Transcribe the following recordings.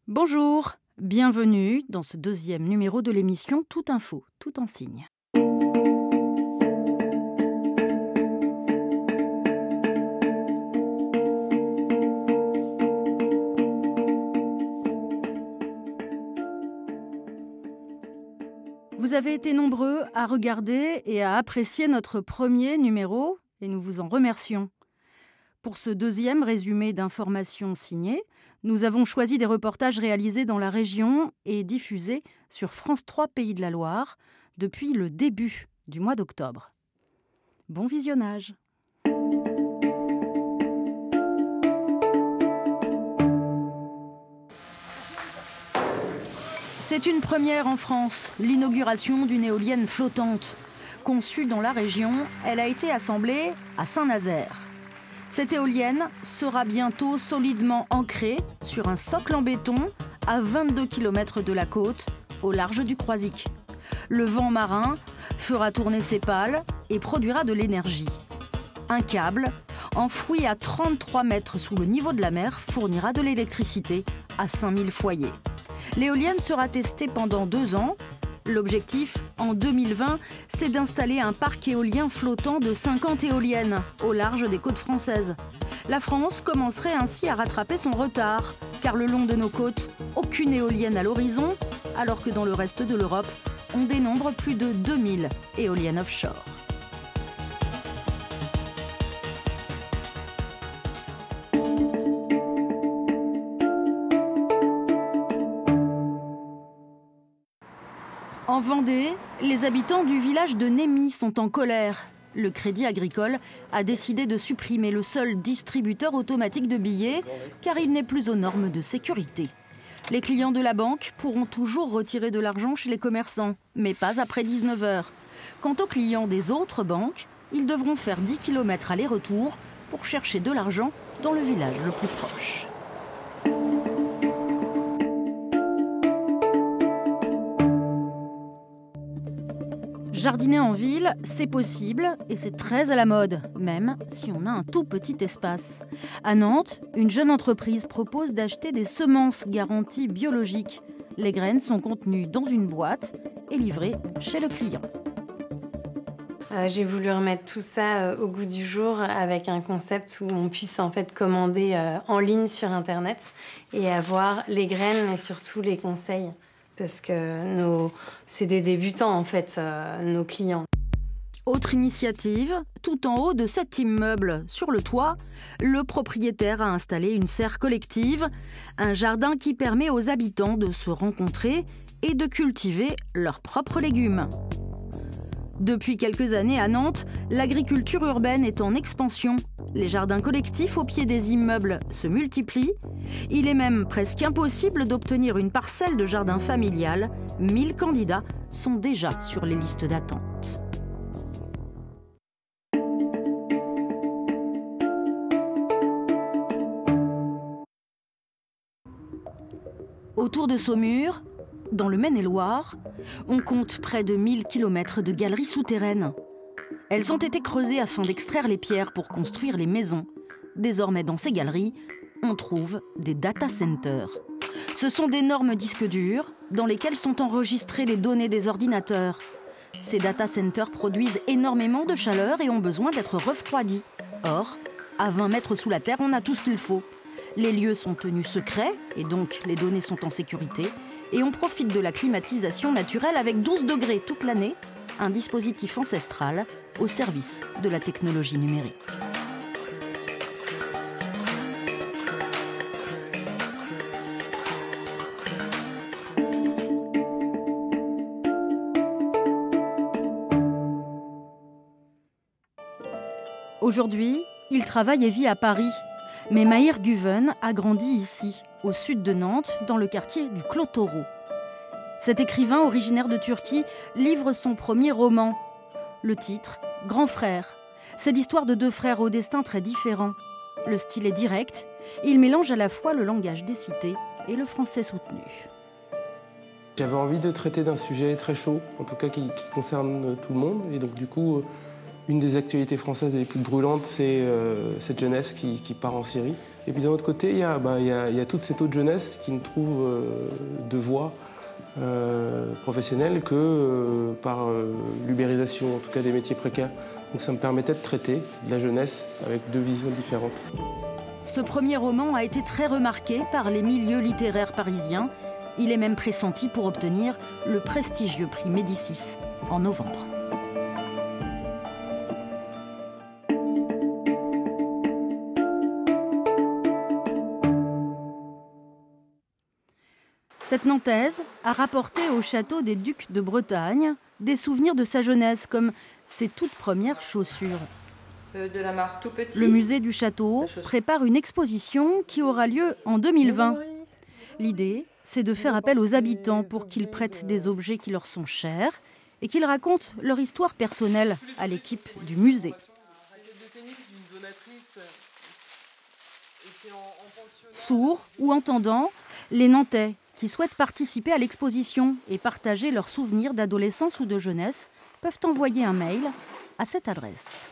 Bonjour, bienvenue dans ce deuxième numéro de l'émission Tout Info, Tout en Signe. Vous avez été nombreux à regarder et à apprécier notre premier numéro et nous vous en remercions. Pour ce deuxième résumé d'informations signées, nous avons choisi des reportages réalisés dans la région et diffusés sur France 3 Pays de la Loire depuis le début du mois d'octobre. Bon visionnage! C'est une première en France, l'inauguration d'une éolienne flottante. Conçue dans la région, elle a été assemblée à Saint-Nazaire. Cette éolienne sera bientôt solidement ancrée sur un socle en béton à 22 km de la côte, au large du Croisic. Le vent marin fera tourner ses pales et produira de l'énergie. Un câble, enfoui à 33 mètres sous le niveau de la mer, fournira de l'électricité à 5000 foyers. L'éolienne sera testée pendant 2 ans. L'objectif, en 2020, c'est d'installer un parc éolien flottant de 50 éoliennes au large des côtes françaises. La France commencerait ainsi à rattraper son retard, car le long de nos côtes, aucune éolienne à l'horizon, alors que dans le reste de l'Europe, on dénombre plus de 2000 éoliennes offshore. En Vendée, les habitants du village de Némy sont en colère. Le Crédit Agricole a décidé de supprimer le seul distributeur automatique de billets car il n'est plus aux normes de sécurité. Les clients de la banque pourront toujours retirer de l'argent chez les commerçants, mais pas après 19h. Quant aux clients des autres banques, ils devront faire 10 km aller-retour pour chercher de l'argent dans le village le plus proche. Jardiner en ville, c'est possible et c'est très à la mode, même si on a un tout petit espace. À Nantes, une jeune entreprise propose d'acheter des semences garanties biologiques. Les graines sont contenues dans une boîte et livrées chez le client. J'ai voulu remettre tout ça au goût du jour avec un concept où on puisse en fait commander en ligne sur Internet et avoir les graines et surtout les conseils. Parce que c'est des débutants, en fait, nos clients. Autre initiative, tout en haut de cet immeuble, sur le toit, le propriétaire a installé une serre collective, un jardin qui permet aux habitants de se rencontrer et de cultiver leurs propres légumes. Depuis quelques années à Nantes, l'agriculture urbaine est en expansion. Les jardins collectifs au pied des immeubles se multiplient. Il est même presque impossible d'obtenir une parcelle de jardin familial. 1000 candidats sont déjà sur les listes d'attente. Autour de Saumur, dans le Maine-et-Loire, on compte près de 1000 km de galeries souterraines. Elles ont été creusées afin d'extraire les pierres pour construire les maisons. Désormais, dans ces galeries, on trouve des data centers. Ce sont d'énormes disques durs dans lesquels sont enregistrées les données des ordinateurs. Ces data centers produisent énormément de chaleur et ont besoin d'être refroidis. Or, à 20 mètres sous la terre, on a tout ce qu'il faut. Les lieux sont tenus secrets et donc les données sont en sécurité. Et on profite de la climatisation naturelle avec 12 degrés toute l'année, un dispositif ancestral au service de la technologie numérique. Aujourd'hui, il travaille et vit à Paris. Mais Mahir Guven a grandi ici, au sud de Nantes, dans le quartier du Clos Taureau. Cet écrivain originaire de Turquie livre son premier roman. Le titre, Grand frère. C'est l'histoire de 2 frères au destin très différents. Le style est direct. Il mélange à la fois le langage des cités et le français soutenu. J'avais envie de traiter d'un sujet très chaud, en tout cas qui concerne tout le monde. Et donc du coup, une des actualités françaises les plus brûlantes, c'est cette jeunesse qui part en Syrie. Et puis d'un autre côté, il y a toute cette autre jeunesse qui ne trouve de voie professionnelle que par l'ubérisation, en tout cas des métiers précaires. Donc ça me permettait de traiter de la jeunesse avec deux visions différentes. Ce premier roman a été très remarqué par les milieux littéraires parisiens. Il est même pressenti pour obtenir le prestigieux prix Médicis en novembre. Cette Nantaise a rapporté au château des Ducs de Bretagne des souvenirs de sa jeunesse, comme ses toutes premières chaussures. De la marque Tout Petit. Le musée du château prépare une exposition qui aura lieu en 2020. L'idée, c'est de faire appel aux habitants pour qu'ils prêtent des objets qui leur sont chers et qu'ils racontent leur histoire personnelle à l'équipe du musée. Sourds ou entendants, les Nantais qui souhaitent participer à l'exposition et partager leurs souvenirs d'adolescence ou de jeunesse peuvent envoyer un mail à cette adresse.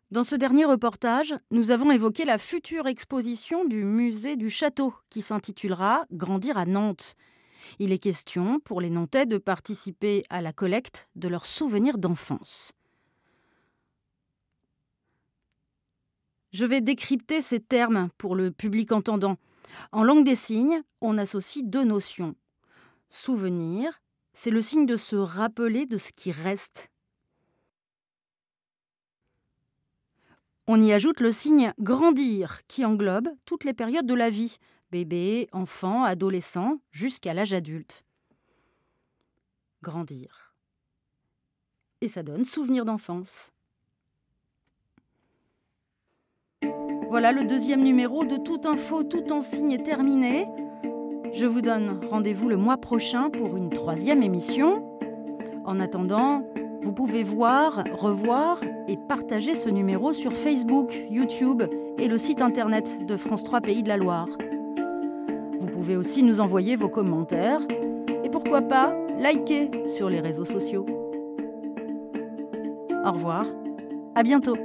Dans ce dernier reportage, nous avons évoqué la future exposition du musée du château qui s'intitulera « Grandir à Nantes ». Il est question pour les Nantais de participer à la collecte de leurs souvenirs d'enfance. Je vais décrypter ces termes pour le public entendant. En langue des signes, on associe deux notions. Souvenir, c'est le signe de se rappeler de ce qui reste. On y ajoute le signe « grandir » qui englobe toutes les périodes de la vie, bébé, enfant, adolescent, jusqu'à l'âge adulte. Grandir. Et ça donne souvenir d'enfance. Voilà, le deuxième numéro de Tout Info, Tout en Signe est terminé. Je vous donne rendez-vous le mois prochain pour une troisième émission. En attendant, vous pouvez voir, revoir et partager ce numéro sur Facebook, YouTube et le site internet de France 3 Pays de la Loire. Vous pouvez aussi nous envoyer vos commentaires et pourquoi pas liker sur les réseaux sociaux. Au revoir, à bientôt.